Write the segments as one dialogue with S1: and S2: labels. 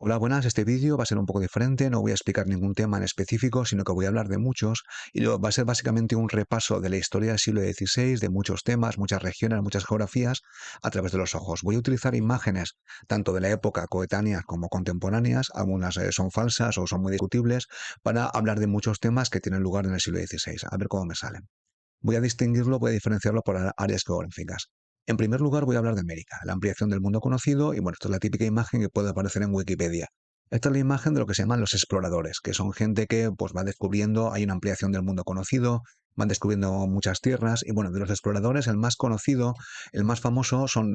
S1: Hola, buenas. Este vídeo va a ser un poco diferente. No voy a explicar ningún tema en específico, sino que voy a hablar de muchos. Va a ser básicamente un repaso de la historia del siglo XVI, de muchos temas, muchas regiones, muchas geografías, a través de los ojos. Voy a utilizar imágenes tanto de la época coetáneas como contemporáneas. Algunas son falsas o son muy discutibles, para hablar de muchos temas que tienen lugar en el siglo XVI. A ver cómo me salen. Voy a distinguirlo, voy a diferenciarlo por áreas geográficas. En primer lugar, voy a hablar de América, la ampliación del mundo conocido, y bueno, esta es la típica imagen que puede aparecer en Wikipedia. Esta es la imagen de lo que se llaman los exploradores, que son gente que pues va descubriendo, hay una ampliación del mundo conocido, van descubriendo muchas tierras, y bueno, de los exploradores, el más conocido, el más famoso son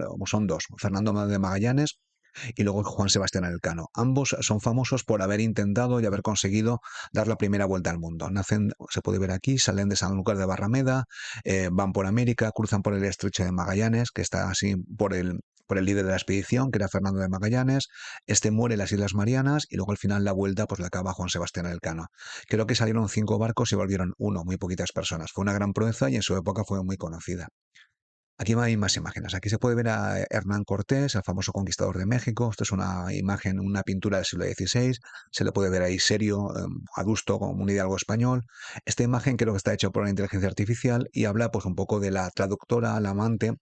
S1: dos, Fernando de Magallanes y luego Juan Sebastián Elcano. Ambos son famosos por haber intentado y haber conseguido dar la primera vuelta al mundo. Nacen, se puede ver aquí, salen de Sanlúcar de Barrameda, van por América, cruzan por el estrecho de Magallanes, que está así por el líder de la expedición, que era Fernando de Magallanes. Este muere en las Islas Marianas y luego al final la vuelta pues la acaba Juan Sebastián Elcano. Creo que salieron 5 barcos y volvieron uno, muy poquitas personas. Fue una gran proeza y en su época fue muy conocida. Aquí hay más imágenes. Aquí se puede ver a Hernán Cortés, el famoso conquistador de México. Esto es una imagen, una pintura del siglo XVI. Se le puede ver ahí serio, adusto, como un hidalgo español. Esta imagen creo que está hecha por una inteligencia artificial y habla pues un poco de la traductora, la amante,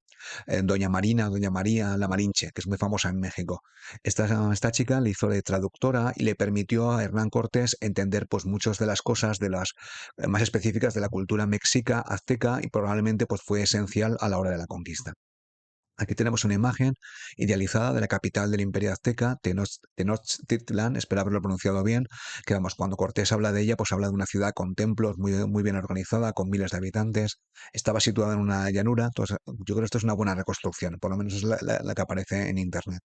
S1: doña Marina, doña María La Malinche, que es muy famosa en México. Esta chica le hizo de traductora y le permitió a Hernán Cortés entender pues muchas de las cosas de las más específicas de la cultura mexica, azteca, y probablemente pues fue esencial a la hora de la conquista. Aquí tenemos una imagen idealizada de la capital del Imperio Azteca, Tenochtitlan, espero haberlo pronunciado bien, que vamos, cuando Cortés habla de ella, pues habla de una ciudad con templos muy bien organizada, con miles de habitantes. Estaba situada en una llanura, entonces yo creo que esto es una buena reconstrucción, por lo menos es la que aparece en internet.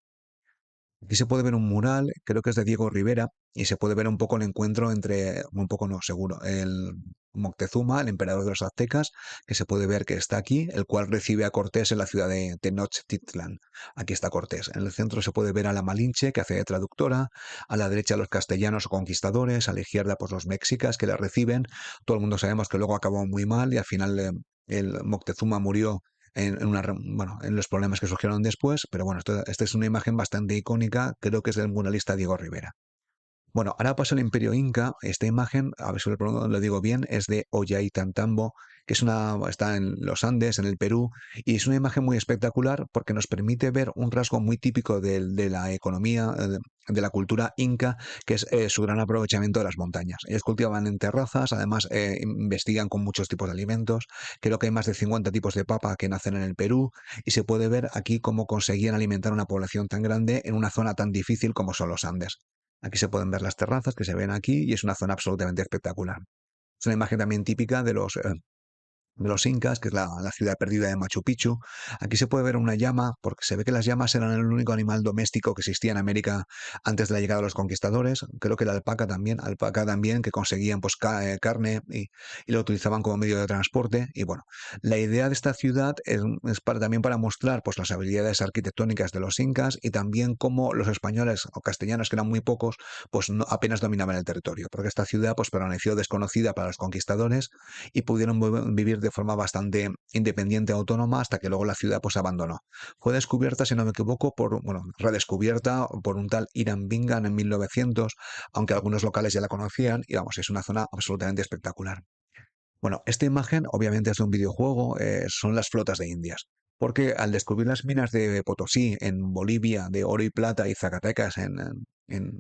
S1: Aquí se puede ver un mural, creo que es de Diego Rivera, y se puede ver un poco el encuentro entre, un poco no, seguro, el Moctezuma, el emperador de los aztecas, que se puede ver que está aquí, el cual recibe a Cortés en la ciudad de Tenochtitlan. Aquí está Cortés. En el centro se puede ver a la Malinche, que hace de traductora, a la derecha los castellanos o conquistadores, a la izquierda pues los mexicas que la reciben. Todo el mundo sabemos que luego acabó muy mal y al final el Moctezuma murió bueno, en los problemas que surgieron después, pero bueno, esta es una imagen bastante icónica, creo que es del muralista Diego Rivera. Bueno, ahora paso al Imperio Inca. Esta imagen, a ver si lo digo bien, es de Ollantaytambo, que está en los Andes, en el Perú, y es una imagen muy espectacular porque nos permite ver un rasgo muy típico de la economía, de la cultura inca, que es su gran aprovechamiento de las montañas. Ellos cultivaban en terrazas, además investigan con muchos tipos de alimentos. Creo que hay más de 50 tipos de papa que nacen en el Perú, y se puede ver aquí cómo conseguían alimentar una población tan grande en una zona tan difícil como son los Andes. Aquí se pueden ver las terrazas que se ven aquí y es una zona absolutamente espectacular. Es una imagen también típica de los incas, que es la ciudad perdida de Machu Picchu. Aquí se puede ver una llama, porque se ve que las llamas eran el único animal doméstico que existía en América antes de la llegada de los conquistadores. Creo que la alpaca también, que conseguían pues, carne y lo utilizaban como medio de transporte. Y bueno, la idea de esta ciudad es también para mostrar pues, las habilidades arquitectónicas de los incas y también cómo los españoles o castellanos, que eran muy pocos, pues apenas dominaban el territorio, porque esta ciudad pues, permaneció desconocida para los conquistadores y pudieron vivir de forma bastante independiente, autónoma, hasta que luego la ciudad pues abandonó. Fue descubierta, si no me equivoco, bueno, redescubierta por un tal Irán Bingham en 1900, aunque algunos locales ya la conocían, y vamos, es una zona absolutamente espectacular. Bueno, esta imagen obviamente es de un videojuego, son las flotas de Indias. Porque al descubrir las minas de Potosí en Bolivia de oro y plata y Zacatecas en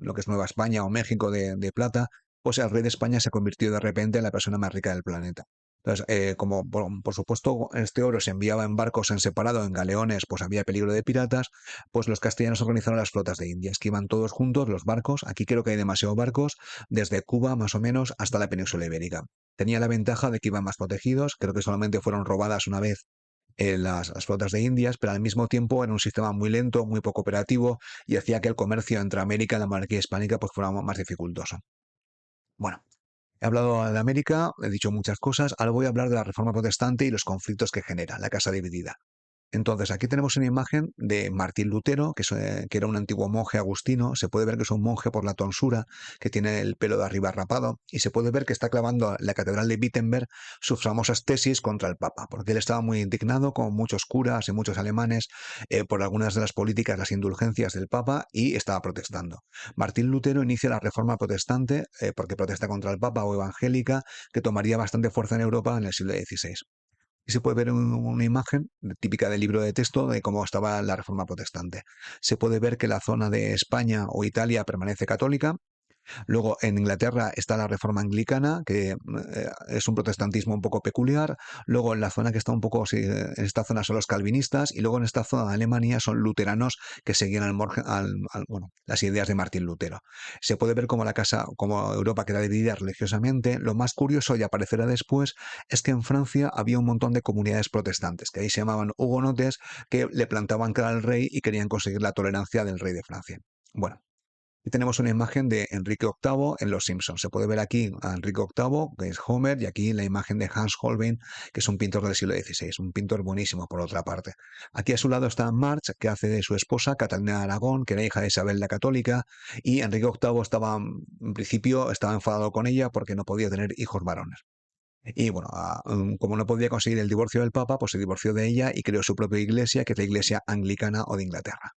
S1: lo que es Nueva España o México de plata, pues el rey de España se convirtió de repente en la persona más rica del planeta. Entonces, como por supuesto este oro se enviaba en barcos en separado, en galeones, pues había peligro de piratas, pues los castellanos organizaron las flotas de Indias, que iban todos juntos, los barcos. Aquí creo que hay demasiados barcos, desde Cuba más o menos hasta la península ibérica. Tenía la ventaja de que iban más protegidos, creo que solamente fueron robadas una vez las flotas de Indias, pero al mismo tiempo era un sistema muy lento, muy poco operativo y hacía que el comercio entre América y la monarquía hispánica pues fuera más dificultoso. Bueno, he hablado de América, he dicho muchas cosas, ahora voy a hablar de la Reforma Protestante y los conflictos que genera, la Casa Dividida. Entonces, aquí tenemos una imagen de Martín Lutero, que era un antiguo monje agustino. Se puede ver que es un monje por la tonsura, que tiene el pelo de arriba rapado, y se puede ver que está clavando en la catedral de Wittenberg sus famosas tesis contra el Papa, porque él estaba muy indignado con muchos curas y muchos alemanes por algunas de las políticas, las indulgencias del Papa, y estaba protestando. Martín Lutero inicia la Reforma Protestante porque protesta contra el Papa o evangélica, que tomaría bastante fuerza en Europa en el siglo XVI. Y se puede ver una imagen típica del libro de texto de cómo estaba la Reforma Protestante. Se puede ver que la zona de España o Italia permanece católica. Luego en Inglaterra está la Reforma Anglicana, que es un protestantismo un poco peculiar. Luego en la zona que está un poco, sí, en esta zona son los calvinistas, y luego en esta zona de Alemania son luteranos que seguían bueno, las ideas de Martín Lutero. Se puede ver cómo Europa queda dividida religiosamente. Lo más curioso, y aparecerá después, es que en Francia había un montón de comunidades protestantes, que ahí se llamaban hugonotes, que le plantaban cara al rey y querían conseguir la tolerancia del rey de Francia. Bueno, y tenemos una imagen de Enrique VIII en Los Simpsons. Se puede ver aquí a Enrique VIII, que es Homer, y aquí la imagen de Hans Holbein, que es un pintor del siglo XVI, un pintor buenísimo por otra parte. Aquí a su lado está March, que hace de su esposa, Catalina de Aragón, que era hija de Isabel la Católica, y Enrique VIII en principio, estaba enfadado con ella porque no podía tener hijos varones. Y bueno, como no podía conseguir el divorcio del Papa, pues se divorció de ella y creó su propia iglesia, que es la Iglesia Anglicana o de Inglaterra.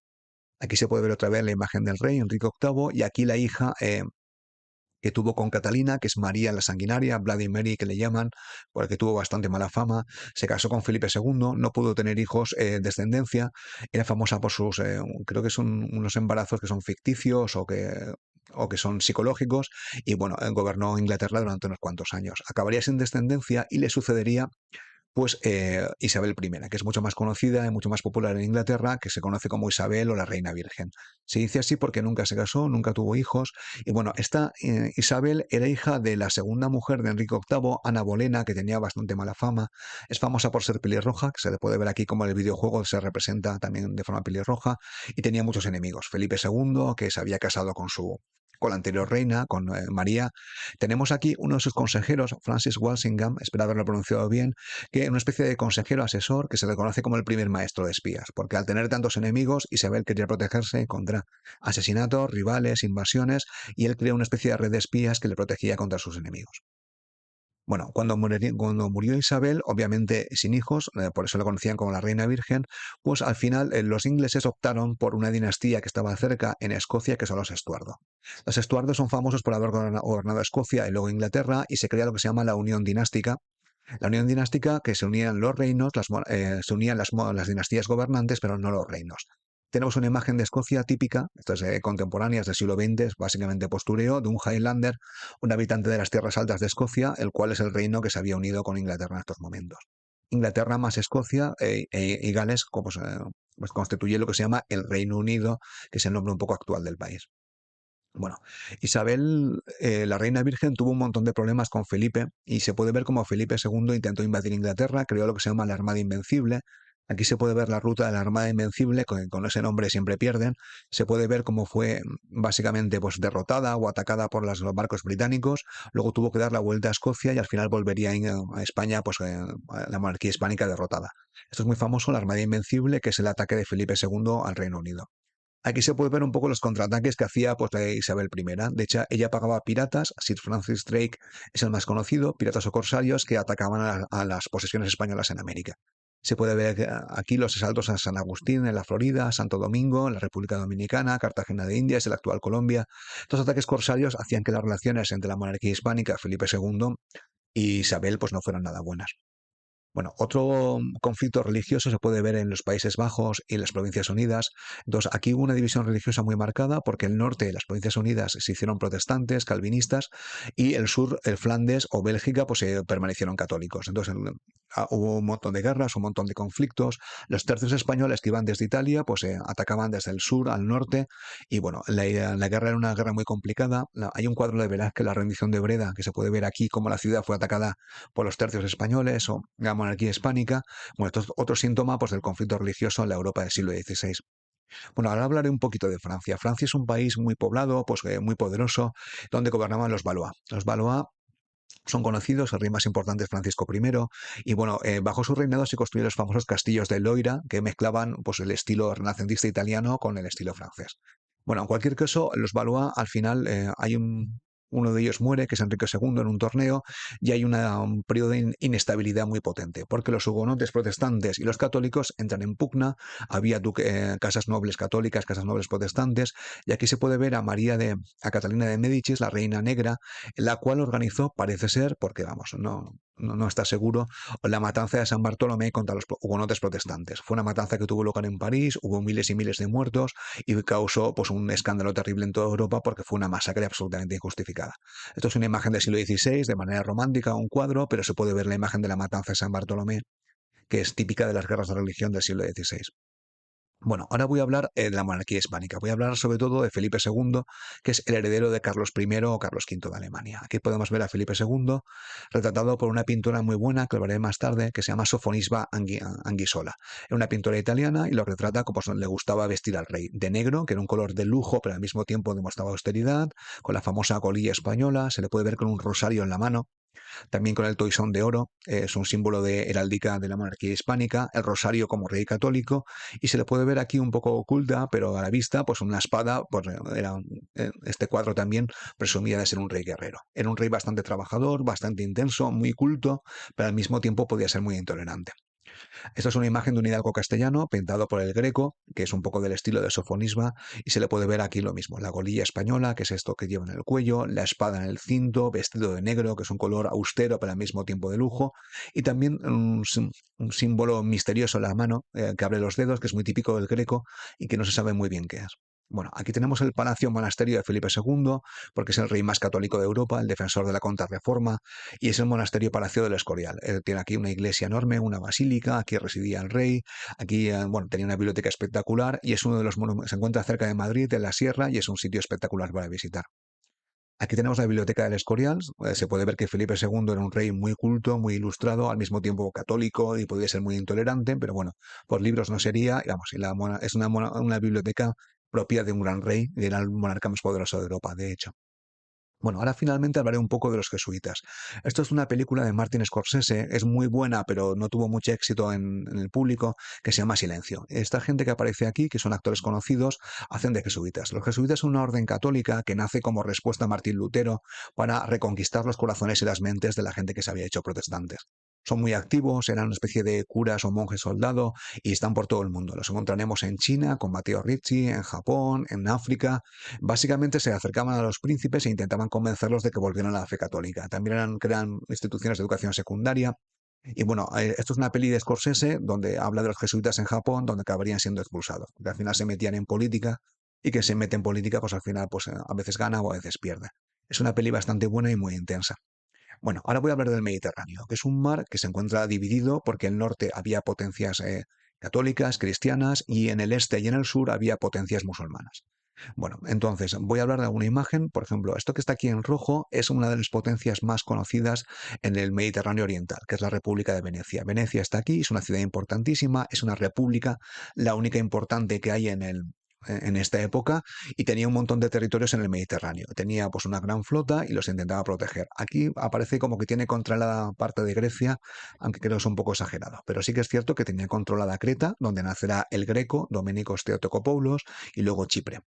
S1: Aquí se puede ver otra vez la imagen del rey, Enrique VIII, y aquí la hija que tuvo con Catalina, que es María la Sanguinaria, Bloody Mary que le llaman, porque tuvo bastante mala fama. Se casó con Felipe II, no pudo tener hijos, descendencia. Era famosa por creo que son unos embarazos que son ficticios o que son psicológicos, y bueno, gobernó Inglaterra durante unos cuantos años. Acabaría sin descendencia y le sucedería pues Isabel I, que es mucho más conocida y mucho más popular en Inglaterra, que se conoce como Isabel o la Reina Virgen. Se dice así porque nunca se casó, nunca tuvo hijos. Y bueno, esta Isabel era hija de la segunda mujer de Enrique VIII, Ana Bolena, que tenía bastante mala fama. Es famosa por ser pelirroja, que se le puede ver aquí como en el videojuego se representa también de forma pelirroja, y tenía muchos enemigos. Felipe II, que se había casado con la anterior reina, con María. Tenemos aquí uno de sus consejeros, Francis Walsingham, espero haberlo pronunciado bien, que es una especie de consejero asesor que se le conoce como el primer maestro de espías, porque al tener tantos enemigos, Isabel quería protegerse contra asesinatos, rivales, invasiones, y él creó una especie de red de espías que le protegía contra sus enemigos. Bueno, cuando murió Isabel, obviamente sin hijos, por eso la conocían como la Reina Virgen, pues al final los ingleses optaron por una dinastía que estaba cerca en Escocia, que son los Estuardo. Los Estuardo son famosos por haber gobernado Escocia y luego Inglaterra, y se crea lo que se llama la Unión Dinástica. La unión dinástica, que se unían los reinos, se unían las dinastías gobernantes, pero no los reinos. Tenemos una imagen de Escocia típica, estas contemporáneas del siglo XX, es básicamente postureo, de un Highlander, un habitante de las tierras altas de Escocia, el cual es el reino que se había unido con Inglaterra en estos momentos. Inglaterra más Escocia y Gales pues constituye lo que se llama el Reino Unido, que es el nombre un poco actual del país. Bueno, Isabel, la reina virgen, tuvo un montón de problemas con Felipe, y se puede ver cómo Felipe II intentó invadir Inglaterra, creó lo que se llama la Armada Invencible. Aquí se puede ver la ruta de la Armada Invencible, con ese nombre siempre pierden. Se puede ver cómo fue básicamente pues, derrotada o atacada por los barcos británicos. Luego tuvo que dar la vuelta a Escocia y al final volvería a España, pues a la monarquía hispánica derrotada. Esto es muy famoso, la Armada Invencible, que es el ataque de Felipe II al Reino Unido. Aquí se puede ver un poco los contraataques que hacía pues, la Isabel I. De hecho, ella pagaba piratas, Sir Francis Drake es el más conocido, piratas o corsarios que atacaban a las posesiones españolas en América. Se puede ver aquí los asaltos a San Agustín en la Florida, Santo Domingo, en la República Dominicana, Cartagena de Indias, el actual Colombia. Estos ataques corsarios hacían que las relaciones entre la monarquía hispánica, Felipe II, y Isabel pues, no fueran nada buenas. Bueno, otro conflicto religioso se puede ver en los Países Bajos y las Provincias Unidas. Entonces, aquí hubo una división religiosa muy marcada porque el norte de las Provincias Unidas se hicieron protestantes, calvinistas, y el sur, el Flandes o Bélgica, pues permanecieron católicos. Entonces, hubo un montón de guerras, un montón de conflictos. Los tercios españoles que iban desde Italia, pues atacaban desde el sur al norte. Y bueno, la guerra era una guerra muy complicada. Hay un cuadro de Velázquez, la rendición de Breda, que se puede ver aquí cómo la ciudad fue atacada por los tercios españoles o la monarquía hispánica. Bueno, esto es otro síntoma pues, del conflicto religioso en la Europa del siglo XVI. Bueno, ahora hablaré un poquito de Francia. Francia es un país muy poblado, pues muy poderoso, donde gobernaban los Valois. Los Valois son conocidos, el rey más importante es Francisco I, y bueno, bajo su reinado se construyeron los famosos castillos de Loira, que mezclaban pues, el estilo renacentista italiano con el estilo francés. Bueno, en cualquier caso, los Valois al final uno de ellos muere, que es Enrique II, en un torneo, y hay un periodo de inestabilidad muy potente, porque los hugonotes protestantes y los católicos entran en pugna, había casas nobles católicas, casas nobles protestantes, y aquí se puede ver a Catalina de Médicis, la reina negra, la cual organizó, parece ser, porque vamos, no está seguro, la matanza de San Bartolomé contra los hugonotes protestantes. Fue una matanza que tuvo lugar en París, hubo miles y miles de muertos y causó pues, un escándalo terrible en toda Europa porque fue una masacre absolutamente injustificada. Esto es una imagen del siglo XVI, de manera romántica, un cuadro, pero se puede ver la imagen de la matanza de San Bartolomé, que es típica de las guerras de religión del siglo XVI. Bueno, ahora voy a hablar de la monarquía hispánica. Voy a hablar sobre todo de Felipe II, que es el heredero de Carlos I o Carlos V de Alemania. Aquí podemos ver a Felipe II retratado por una pintora muy buena, que lo veré más tarde, que se llama Sofonisba Anguissola. Es una pintora italiana y lo retrata como le gustaba vestir al rey. De negro, que era un color de lujo, pero al mismo tiempo demostraba austeridad, con la famosa colilla española, se le puede ver con un rosario en la mano. También con el toisón de oro, es un símbolo de heráldica de la monarquía hispánica, el rosario como rey católico, y se le puede ver aquí un poco oculta, pero a la vista, pues una espada, pues este cuadro también presumía de ser un rey guerrero. Era un rey bastante trabajador, bastante intenso, muy culto, pero al mismo tiempo podía ser muy intolerante. Esta es una imagen de un hidalgo castellano pintado por el Greco, que es un poco del estilo de Sofonisba, y se le puede ver aquí lo mismo, la golilla española, que es esto que lleva en el cuello, la espada en el cinto, vestido de negro, que es un color austero pero al mismo tiempo de lujo, y también un símbolo misterioso en la mano, que abre los dedos, que es muy típico del Greco y que no se sabe muy bien qué es. Bueno, aquí tenemos el Palacio Monasterio de Felipe II, porque es el rey más católico de Europa, el defensor de la Contrarreforma, y es el monasterio Palacio del Escorial. Tiene aquí una iglesia enorme, una basílica, aquí residía el rey, aquí bueno, tenía una biblioteca espectacular y es uno de los monumentos, se encuentra cerca de Madrid, en la Sierra, y es un sitio espectacular para visitar. Aquí tenemos la biblioteca del Escorial, se puede ver que Felipe II era un rey muy culto, muy ilustrado, al mismo tiempo católico y podía ser muy intolerante, pero bueno, por libros no sería, digamos, es una biblioteca propia de un gran rey, era el monarca más poderoso de Europa, de hecho. Bueno, ahora finalmente hablaré un poco de los jesuitas. Esto es una película de Martin Scorsese, es muy buena, pero no tuvo mucho éxito en el público, que se llama Silencio. Esta gente que aparece aquí, que son actores conocidos, hacen de jesuitas. Los jesuitas son una orden católica que nace como respuesta a Martín Lutero para reconquistar los corazones y las mentes de la gente que se había hecho protestantes. Son muy activos, eran una especie de curas o monjes soldado y están por todo el mundo. Los encontraremos en China, con Matteo Ricci, en Japón, en África. Básicamente se acercaban a los príncipes e intentaban convencerlos de que volvieran a la fe católica. También crean instituciones de educación secundaria. Y bueno, esto es una peli de Scorsese donde habla de los jesuitas en Japón, donde acabarían siendo expulsados, porque al final se metían en política y que se mete en política, pues al final pues a veces gana o a veces pierde. Es una peli bastante buena y muy intensa. Bueno, ahora voy a hablar del Mediterráneo, que es un mar que se encuentra dividido porque en el norte había potencias católicas, cristianas, y en el este y en el sur había potencias musulmanas. Bueno, entonces voy a hablar de alguna imagen. Por ejemplo, esto que está aquí en rojo es una de las potencias más conocidas en el Mediterráneo oriental, que es la República de Venecia. Venecia está aquí, es una ciudad importantísima, es una república, la única importante que hay en esta época, y tenía un montón de territorios en el Mediterráneo. Tenía pues una gran flota y los intentaba proteger. Aquí aparece como que tiene controlada parte de Grecia, aunque creo que es un poco exagerado. Pero sí que es cierto que tenía controlada Creta, donde nacerá el Greco, Doménicos Theotokopoulos, y luego Chipre.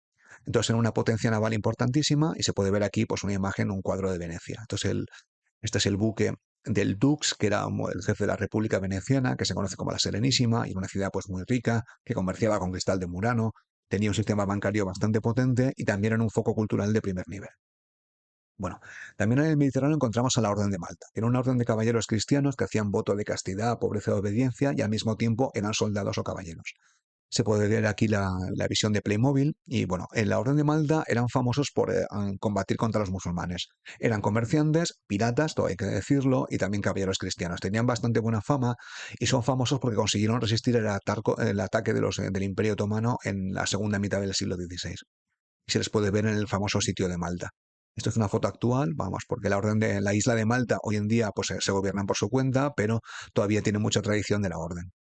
S1: Entonces era una potencia naval importantísima y se puede ver aquí pues una imagen, un cuadro de Venecia. Este es el buque del Dux, que era el jefe de la República Veneciana, que se conoce como la Serenísima, y una ciudad pues muy rica, que comerciaba con cristal de Murano, tenía un sistema bancario bastante potente y también era un foco cultural de primer nivel. Bueno, también en el Mediterráneo encontramos a la Orden de Malta. Era una orden de caballeros cristianos que hacían voto de castidad, pobreza y obediencia y al mismo tiempo eran soldados o caballeros. Se puede ver aquí la visión de Playmobil y bueno, en la Orden de Malta eran famosos por combatir contra los musulmanes. Eran comerciantes, piratas, todo hay que decirlo, y también caballeros cristianos. Tenían bastante buena fama y son famosos porque consiguieron resistir el ataque del Imperio Otomano en la segunda mitad del siglo XVI. Y se les puede ver en el famoso sitio de Malta. Esto es una foto actual, vamos, porque la orden de la isla de Malta hoy en día pues, se gobiernan por su cuenta, pero todavía tiene mucha tradición de la orden.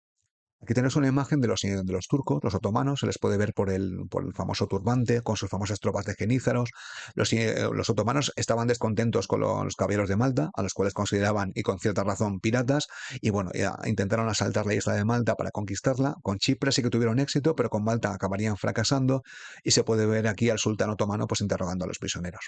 S1: Aquí tenemos una imagen de los turcos, los otomanos, se les puede ver por el famoso turbante, con sus famosas tropas de genízaros. Los otomanos estaban descontentos con los caballeros de Malta, a los cuales consideraban, y con cierta razón, piratas, y bueno, ya intentaron asaltar la isla de Malta para conquistarla. Con Chipre sí que tuvieron éxito, pero con Malta acabarían fracasando, y se puede ver aquí al sultán otomano pues interrogando a los prisioneros.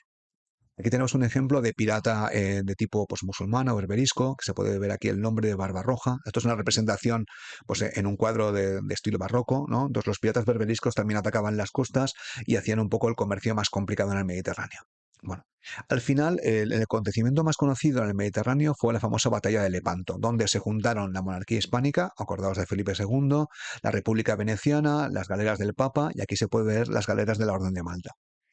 S1: Aquí tenemos un ejemplo de pirata de tipo pues, musulmán o berberisco, que se puede ver aquí el nombre de Barbarroja. Esto es una representación pues, en un cuadro de estilo barroco, ¿no? Entonces los piratas berberiscos también atacaban las costas y hacían un poco el comercio más complicado en el Mediterráneo. Bueno, al final el acontecimiento más conocido en el Mediterráneo fue la famosa batalla de Lepanto, donde se juntaron la monarquía hispánica, acordados de Felipe II, la República Veneciana, las galeras del Papa, y aquí se puede ver las galeras de la Orden de Malta,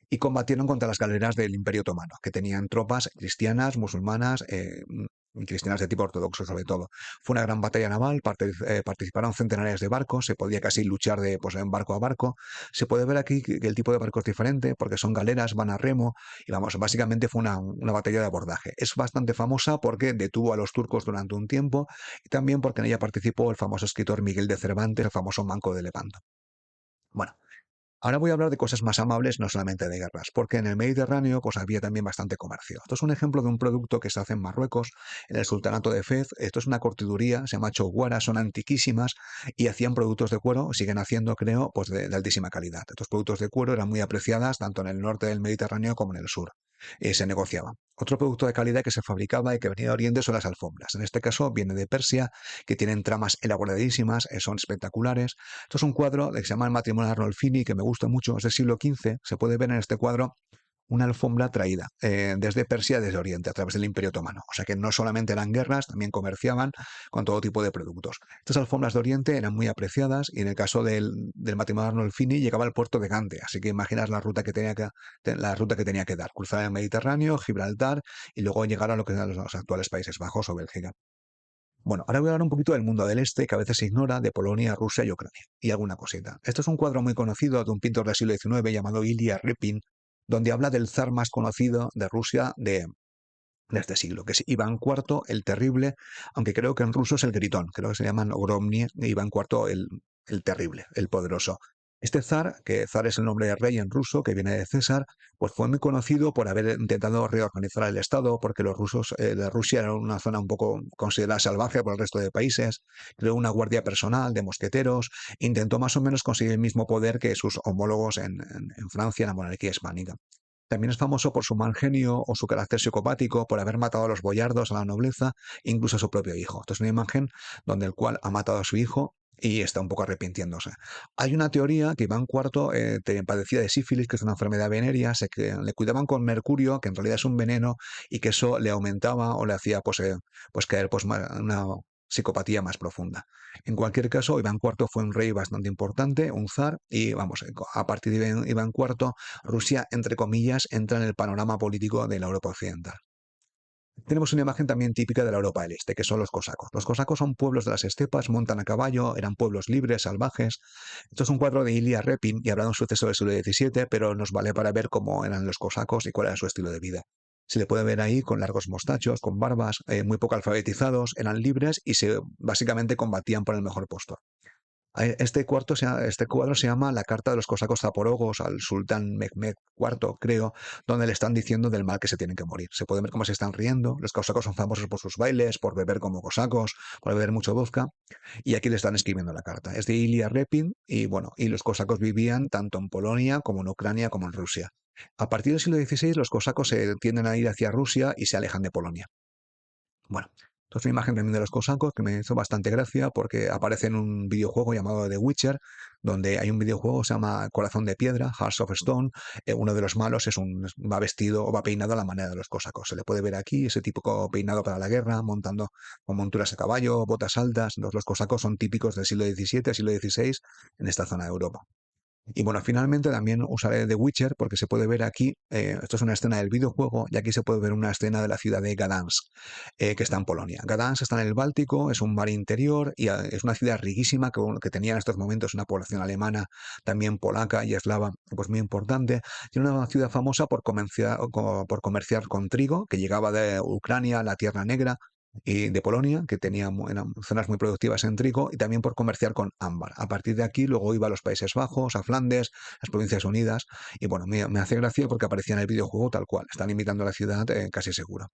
S1: y combatieron contra las galeras del Imperio Otomano, que tenían tropas cristianas, musulmanas y cristianas de tipo ortodoxo sobre todo. Fue una gran batalla naval, participaron centenares de barcos, se podía casi luchar de pues, en barco a barco. Se puede ver aquí que el tipo de barco es diferente porque son galeras, van a remo y vamos, básicamente fue una batalla de abordaje. Es bastante famosa porque detuvo a los turcos durante un tiempo y también porque en ella participó el famoso escritor Miguel de Cervantes, el famoso Manco de Lepanto. Bueno, ahora voy a hablar de cosas más amables, no solamente de guerras, porque en el Mediterráneo pues había también bastante comercio. Esto es un ejemplo de un producto que se hace en Marruecos, en el Sultanato de Fez. Esto es una cortiduría, se llama chouguara, son antiquísimas y hacían productos de cuero, siguen haciendo, creo, pues de altísima calidad. Estos productos de cuero eran muy apreciadas tanto en el norte del Mediterráneo como en el sur. Se negociaba. Otro producto de calidad que se fabricaba y que venía de Oriente son las alfombras. En este caso viene de Persia, que tienen tramas elaboradísimas, son espectaculares. Esto es un cuadro que se llama El matrimonio de Arnolfini, que me gusta mucho, es del siglo XV. Se puede ver en este cuadro una alfombra traída desde Persia, desde Oriente, a través del Imperio Otomano. O sea que no solamente eran guerras, también comerciaban con todo tipo de productos. Estas alfombras de Oriente eran muy apreciadas y en el caso del matrimonio de Arnolfini llegaba al puerto de Gante. Así que imaginas la ruta que tenía que dar. Cruzar el Mediterráneo, Gibraltar y luego llegar a lo que eran los actuales Países Bajos o Bélgica. Bueno, ahora voy a hablar un poquito del mundo del este, que a veces se ignora, de Polonia, Rusia y Ucrania, y alguna cosita. Esto es un cuadro muy conocido de un pintor del siglo XIX llamado Ilya Repin, donde habla del zar más conocido de Rusia de este siglo, que es Iván IV el Terrible, aunque creo que en ruso es el Gritón, creo que se llaman Ogromnie, Iván IV el Terrible, el Poderoso. Este zar, que zar es el nombre de rey en ruso, que viene de César, pues fue muy conocido por haber intentado reorganizar el Estado, porque los rusos de Rusia era una zona un poco considerada salvaje por el resto de países, creó una guardia personal de mosqueteros, intentó más o menos conseguir el mismo poder que sus homólogos en Francia, en la monarquía hispánica. También es famoso por su mal genio o su carácter psicopático, por haber matado a los boyardos, a la nobleza, incluso a su propio hijo. Esto es una imagen donde el cual ha matado a su hijo y está un poco arrepintiéndose. Hay una teoría que Iván IV padecía de sífilis, que es una enfermedad venérea, que le cuidaban con mercurio, que en realidad es un veneno, y que eso le aumentaba o le hacía pues caer pues, una psicopatía más profunda. En cualquier caso, Iván IV fue un rey bastante importante, un zar, y vamos, a partir de Iván IV Rusia, entre comillas, entra en el panorama político de la Europa occidental. Tenemos una imagen también típica de la Europa del Este, que son los cosacos. Los cosacos son pueblos de las estepas, montan a caballo, eran pueblos libres, salvajes. Esto es un cuadro de Ilya Repin y habla de un suceso del siglo XVII, pero nos vale para ver cómo eran los cosacos y cuál era su estilo de vida. Se le puede ver ahí con largos mostachos, con barbas, muy poco alfabetizados, eran libres y básicamente combatían por el mejor postor. Este cuadro se llama La carta de los cosacos zaporogos al sultán Mehmed IV, creo, donde le están diciendo del mal que se tienen que morir. Se puede ver cómo se están riendo. Los cosacos son famosos por sus bailes, por beber como cosacos, por beber mucho vodka, y aquí le están escribiendo la carta. Es de Ilya Repin y bueno, y los cosacos vivían tanto en Polonia como en Ucrania como en Rusia. A partir del siglo XVI los cosacos se tienden a ir hacia Rusia y se alejan de Polonia. Bueno, esto es una imagen también de los cosacos que me hizo bastante gracia porque aparece en un videojuego llamado The Witcher, donde hay un videojuego que se llama Corazón de Piedra, Hearts of Stone. Uno de los malos va vestido o va peinado a la manera de los cosacos. Se le puede ver aquí ese típico peinado para la guerra, montando con monturas a caballo, botas altas. Los cosacos son típicos del siglo XVII, siglo XVI en esta zona de Europa. Y bueno, finalmente también usaré The Witcher porque se puede ver aquí, esto es una escena del videojuego, y aquí se puede ver una escena de la ciudad de Gdansk, que está en Polonia. Gdansk está en el Báltico, es un mar interior y es una ciudad riquísima que tenía en estos momentos una población alemana, también polaca y eslava, pues muy importante. Tiene una ciudad famosa por comerciar con trigo, que llegaba de Ucrania, la Tierra Negra, y de Polonia, que eran zonas muy productivas en trigo, y también por comerciar con ámbar. A partir de aquí luego iba a los Países Bajos, a Flandes, las Provincias Unidas, y bueno, me hace gracia porque aparecía en el videojuego tal cual, están imitando la ciudad casi seguro.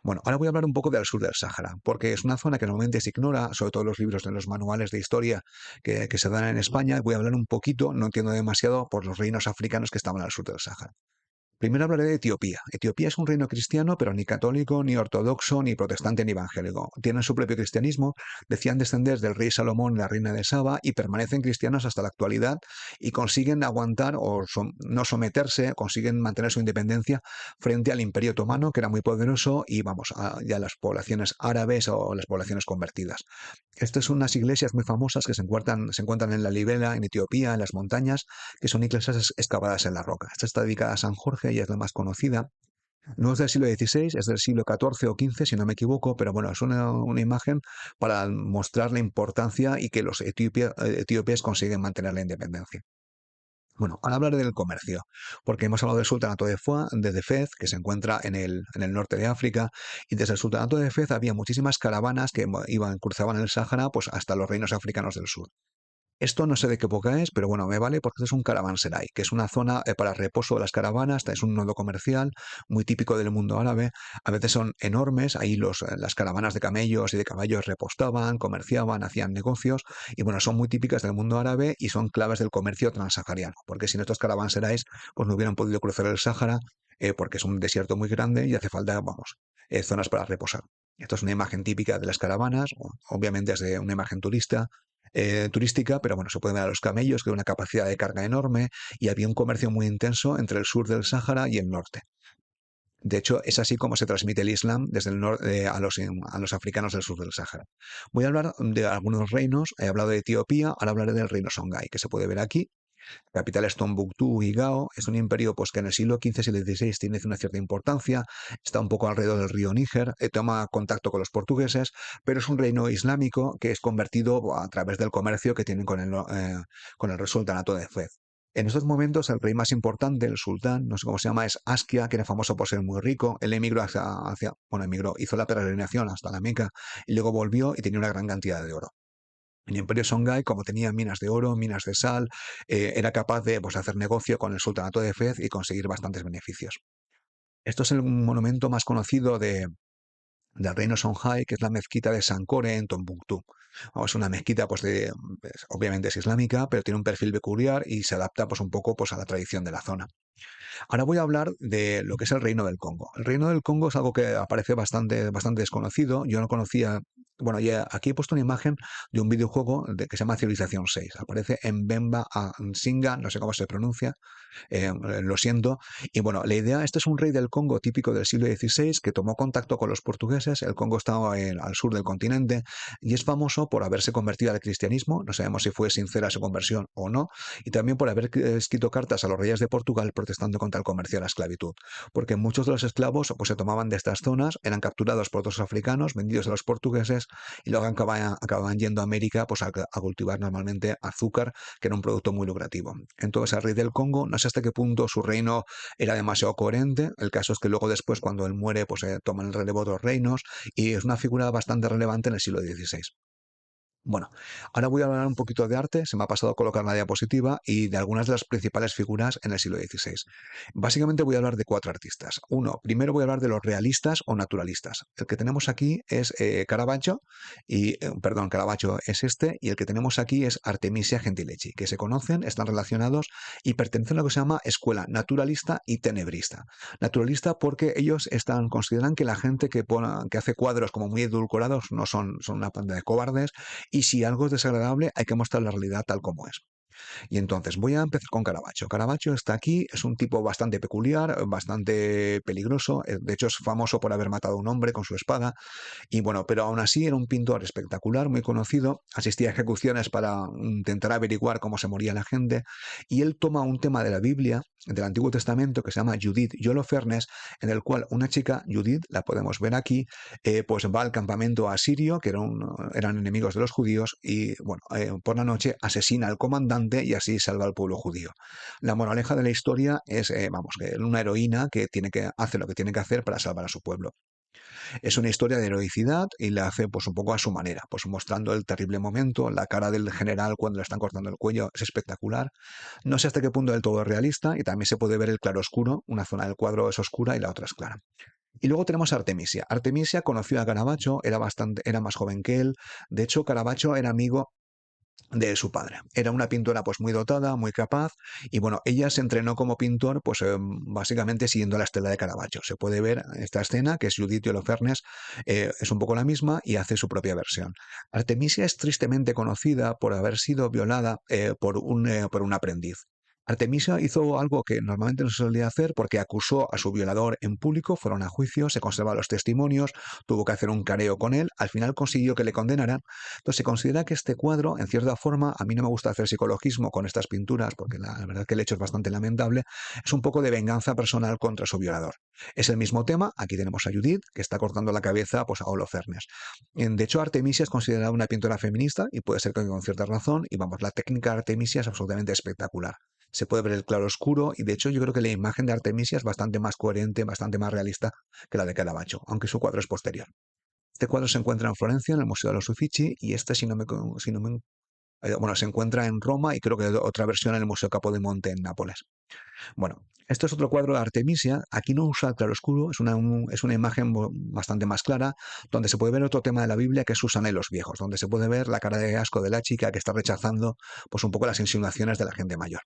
S1: Bueno, ahora voy a hablar un poco del sur del Sáhara, porque es una zona que normalmente se ignora, sobre todo en los libros, en los manuales de historia que se dan en España. Voy a hablar un poquito, no entiendo demasiado, por los reinos africanos que estaban al sur del Sáhara. Primero hablaré de Etiopía. Etiopía es un reino cristiano, pero ni católico, ni ortodoxo, ni protestante, ni evangélico. Tienen su propio cristianismo, decían descender del rey Salomón y la reina de Saba, y permanecen cristianos hasta la actualidad, y consiguen aguantar o no someterse, consiguen mantener su independencia frente al Imperio Otomano, que era muy poderoso, y vamos, ya las poblaciones árabes o las poblaciones convertidas. Estas son unas iglesias muy famosas que se encuentran en la Libela, en Etiopía, en las montañas, que son iglesias excavadas en la roca. Esta está dedicada a San Jorge y es la más conocida. No es del siglo XVI, es del siglo XIV o XV, si no me equivoco, pero bueno, es una imagen para mostrar la importancia y que los etíopes consiguen mantener la independencia. Bueno, ahora hablaré del comercio, porque hemos hablado del sultanato de Fez, que se encuentra en el norte de África, y desde el sultanato de Fez había muchísimas caravanas que cruzaban el Sáhara pues, hasta los reinos africanos del sur. Esto no sé de qué época es, pero bueno, me vale porque esto es un caravanserai, que es una zona para reposo de las caravanas, es un nodo comercial muy típico del mundo árabe. A veces son enormes, ahí las caravanas de camellos y de caballos repostaban, comerciaban, hacían negocios, y bueno, son muy típicas del mundo árabe y son claves del comercio transsahariano, porque sin estos caravanserais, pues no hubieran podido cruzar el Sáhara, porque es un desierto muy grande y hace falta, vamos, zonas para reposar. Esto es una imagen típica de las caravanas, obviamente es de una imagen turística, pero bueno, se pueden ver a los camellos, que hay una capacidad de carga enorme, y había un comercio muy intenso entre el sur del Sáhara y el norte. De hecho, es así como se transmite el Islam desde el norte a los africanos del sur del Sáhara. Voy a hablar de algunos reinos. He hablado de Etiopía, ahora hablaré del reino Songhai, que se puede ver aquí. Capital es Tombuctú y Gao. Es un imperio pues, que en el siglo XV y el XVI tiene una cierta importancia. Está un poco alrededor del río Níger. Toma contacto con los portugueses, pero es un reino islámico que es convertido a través del comercio que tienen con el sultanato de Fez. En estos momentos el rey más importante, el sultán, no sé cómo se llama, es Askia, que era famoso por ser muy rico. Él emigró hizo la peregrinación hasta la Meca y luego volvió y tenía una gran cantidad de oro. El imperio Songhai, como tenía minas de oro, minas de sal, era capaz de pues, hacer negocio con el sultanato de Fez y conseguir bastantes beneficios. Esto es el monumento más conocido del reino Songhai, que es la mezquita de Sankore en Tombuctú. Es una mezquita, pues, obviamente es islámica, pero tiene un perfil peculiar y se adapta pues, un poco pues, a la tradición de la zona. Ahora voy a hablar de lo que es el Reino del Congo. El Reino del Congo es algo que aparece bastante, bastante desconocido. Yo no conocía. Bueno, ya aquí he puesto una imagen de un videojuego que se llama Civilización 6. Aparece en Bemba Nsinga, no sé cómo se pronuncia, lo siento. Y bueno, la idea, este es un rey del Congo típico del siglo XVI que tomó contacto con los portugueses. El Congo estaba al sur del continente y es famoso por haberse convertido al cristianismo. No sabemos si fue sincera su conversión o no. Y también por haber escrito cartas a los reyes de Portugal protestando contra el comercio de la esclavitud. Porque muchos de los esclavos pues, se tomaban de estas zonas, eran capturados por otros africanos, vendidos a los portugueses y luego acababan yendo a América pues, a cultivar normalmente azúcar, que era un producto muy lucrativo. Entonces, el rey del Congo, no sé hasta qué punto su reino era demasiado coherente. El caso es que luego después, cuando él muere, pues toman el relevo de los reinos y es una figura bastante relevante en el siglo XVI. Bueno, ahora voy a hablar un poquito de arte, se me ha pasado a colocar la diapositiva y de algunas de las principales figuras en el siglo XVI. Básicamente voy a hablar de 4 artistas. Primero voy a hablar de los realistas o naturalistas. El que tenemos aquí es Caravaggio, Caravaggio es este, y el que tenemos aquí es Artemisia Gentileschi, que se conocen, están relacionados y pertenecen a lo que se llama escuela naturalista y tenebrista. Naturalista porque ellos consideran que la gente que hace cuadros como muy edulcorados son una panda de cobardes, y si algo es desagradable hay que mostrar la realidad tal como es. Y entonces voy a empezar con Caravaggio. Caravaggio está aquí, es un tipo bastante peculiar, bastante peligroso, de hecho es famoso por haber matado a un hombre con su espada, y bueno, pero aún así era un pintor espectacular, muy conocido, asistía a ejecuciones para intentar averiguar cómo se moría la gente, y él toma un tema de la Biblia, del Antiguo Testamento, que se llama Judith y Holofernes, en el cual una chica, Judith, la podemos ver aquí, pues va al campamento asirio, que eran enemigos de los judíos, y bueno, por la noche asesina al comandante y así salva al pueblo judío. La moraleja de la historia es, que una heroína que hace lo que tiene que hacer para salvar a su pueblo. Es una historia de heroicidad y la hace pues un poco a su manera, pues mostrando el terrible momento, la cara del general cuando le están cortando el cuello es espectacular. No sé hasta qué punto del todo es realista y también se puede ver el claroscuro, una zona del cuadro es oscura y la otra es clara. Y luego tenemos a Artemisia. Artemisia conoció a Caravaggio, era más joven que él. De hecho, Caravaggio era amigo de su padre. Era una pintora pues muy dotada, muy capaz y bueno, ella se entrenó como pintor pues básicamente siguiendo la estela de Caravaggio. Se puede ver esta escena que es Judith y Holofernes, es un poco la misma y hace su propia versión. Artemisia es tristemente conocida por haber sido violada por un aprendiz. Artemisia hizo algo que normalmente no se solía hacer porque acusó a su violador en público, fueron a juicio, se conservan los testimonios, tuvo que hacer un careo con él, al final consiguió que le condenaran. Entonces se considera que este cuadro, en cierta forma, a mí no me gusta hacer psicologismo con estas pinturas, porque la verdad que el hecho es bastante lamentable, es un poco de venganza personal contra su violador. Es el mismo tema, aquí tenemos a Judith, que está cortando la cabeza pues, a Holofernes. De hecho, Artemisia es considerada una pintora feminista, y puede ser que con cierta razón, y vamos, la técnica de Artemisia es absolutamente espectacular. Se puede ver el claro oscuro, y de hecho yo creo que la imagen de Artemisia es bastante más coherente, bastante más realista que la de Caravaggio, aunque su cuadro es posterior. Este cuadro se encuentra en Florencia, en el Museo de los Uffizi, y este, bueno, se encuentra en Roma y creo que otra versión en el Museo Capodimonte en Nápoles. Bueno, esto es otro cuadro de Artemisia. Aquí no usa claroscuro, es una imagen bastante más clara, donde se puede ver otro tema de la Biblia que es Susana y los viejos, donde se puede ver la cara de asco de la chica que está rechazando pues un poco las insinuaciones de la gente mayor.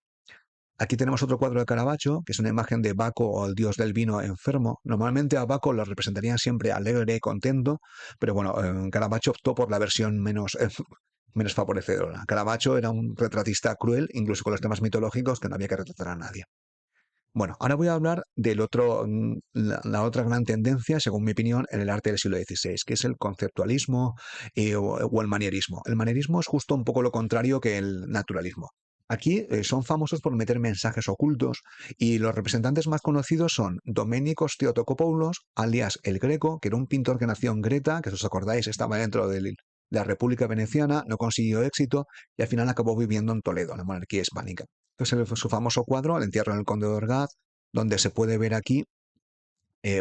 S1: Aquí tenemos otro cuadro de Caravaggio, que es una imagen de Baco o el dios del vino enfermo. Normalmente a Baco lo representarían siempre alegre y contento, pero bueno, Caravaggio optó por la versión menos favorecedora. Caravaggio era un retratista cruel, incluso con los temas mitológicos, que no había que retratar a nadie. Bueno, ahora voy a hablar la otra gran tendencia, según mi opinión, en el arte del siglo XVI, que es el conceptualismo o el manierismo. El manierismo es justo un poco lo contrario que el naturalismo. Aquí son famosos por meter mensajes ocultos y los representantes más conocidos son Doménicos Theotokopoulos, alias El Greco, que era un pintor que nació en Greta, que si os acordáis estaba dentro de la República Veneciana, no consiguió éxito y al final acabó viviendo en Toledo, en la monarquía hispánica. Entonces, su famoso cuadro, El entierro del conde de Orgaz, donde se puede ver aquí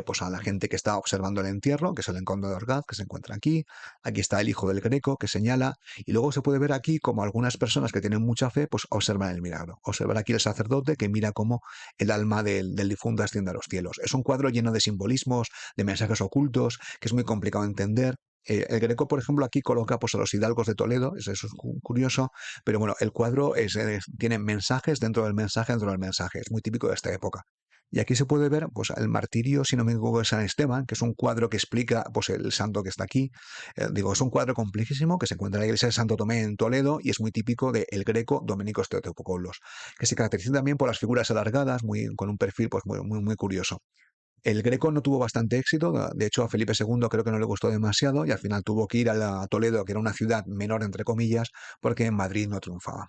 S1: pues a la gente que está observando el entierro, que es el conde de Orgaz, que se encuentra aquí. Aquí está el hijo del Greco, que señala. Y luego se puede ver aquí como algunas personas que tienen mucha fe, pues observan el milagro. Observar aquí el sacerdote que mira cómo el alma del difunto asciende a los cielos. Es un cuadro lleno de simbolismos, de mensajes ocultos, que es muy complicado de entender. El Greco, por ejemplo, aquí coloca pues, a los hidalgos de Toledo, eso es curioso, pero bueno, el cuadro tiene mensajes dentro del mensaje dentro del mensaje, es muy típico de esta época. Y aquí se puede ver pues, el martirio, si no me equivoco, de San Esteban, que es un cuadro que explica pues, el santo que está aquí. Es un cuadro complejísimo que se encuentra en la iglesia de Santo Tomé en Toledo y es muy típico del Greco Doménicos Theotokopoulos, que se caracteriza también por las figuras alargadas, con un perfil pues, muy curioso. El Greco no tuvo bastante éxito, de hecho a Felipe II creo que no le gustó demasiado y al final tuvo que ir a Toledo, que era una ciudad menor entre comillas, porque en Madrid no triunfaba.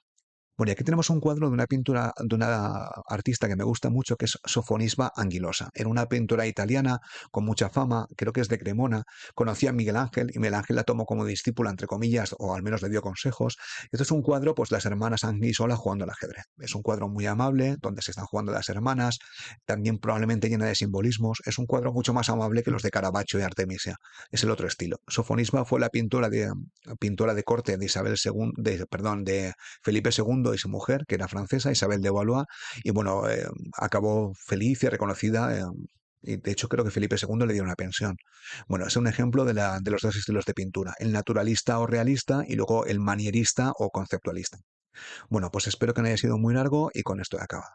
S1: Bueno, y aquí tenemos un cuadro de una pintura de una artista que me gusta mucho, que es Sofonisba Anguilosa. Era una pintora italiana con mucha fama, creo que es de Cremona. Conocía a Miguel Ángel y Miguel Ángel la tomó como discípula, entre comillas, o al menos le dio consejos. Esto es un cuadro, pues las hermanas Anguisola jugando al ajedrez. Es un cuadro muy amable, donde se están jugando las hermanas, también probablemente llena de simbolismos. Es un cuadro mucho más amable que los de Caravaggio y Artemisia. Es el otro estilo. Sofonisba fue la pintora de corte de de Felipe II y su mujer, que era francesa, Isabel de Valois, y bueno, acabó feliz y reconocida. Y de hecho creo que Felipe II le dio una pensión. Bueno, es un ejemplo de los dos estilos de pintura, el naturalista o realista y luego el manierista o conceptualista. Bueno, pues espero que no haya sido muy largo y con esto he acabado.